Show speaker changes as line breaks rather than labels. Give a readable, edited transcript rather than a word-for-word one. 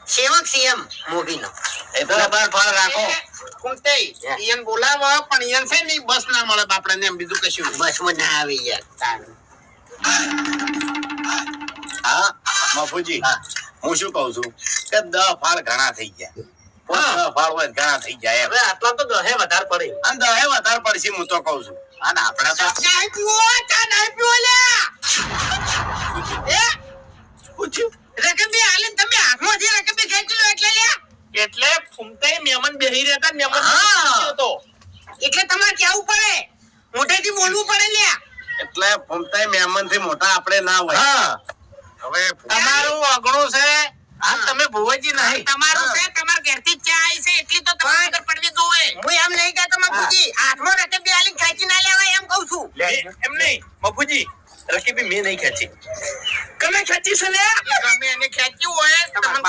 સેવક સીએમ મોગીનો
એટલે બાર ફાળ રાખો.
કુંતે ઈયન બોલાવો પણ ઈયન છે ને બસ ના મળે બાપડાને એમ બીજું કશું નહીં.
બસમાં ના આવે યાર.
હા મફુજી, હું શું કઉ છું કે 10 ફાળ ઘણા થઈ ગયા. 10 ફાળ હોય ઘણા થઈ જાય એમ.
હવે આટલા તો 10 વધારે પડે.
અને 10 વધારે પડશે હું તો કઉ છું. અને આપણે તો
નહીં પીવો ચા નહીં પીવો લ્યા.
પૂછ્યું
રકબી હાલે તમે હાથમાંથી રકબી ખેંચી લો એટલે લ્યા.
એટલે ફૂમતે મહેમાન બેહી રહ્યા હતા મહેમાન
હા.
પૂછ્યો તો.
એટલે તમારે કેવું પડે, મોઢેથી બોલવું પડે લ્યા.
એટલે ફૂમતાઈ મહેમાન થી મોટા આપણે ના હોય. હવે
તમારું અઘરું છે. આ તમે ભુવાજી નહીં.
તમારું છે, તમારા ઘરથી જ ચા આવી છે એટલી તો તમારે ખબર પડવી જોઈએ. હું એમ નહીં કહેતો બાપુજી, હાથમાં રકબી હાલી ખેંચી ના લેવાય એમ કહું છું.
એમ નહીં મફુજી, રકીબી મેં નહીં ખેંચી. તમે ખેંચી છે ને?
તમે એને ખેંચ્યું હોય તમને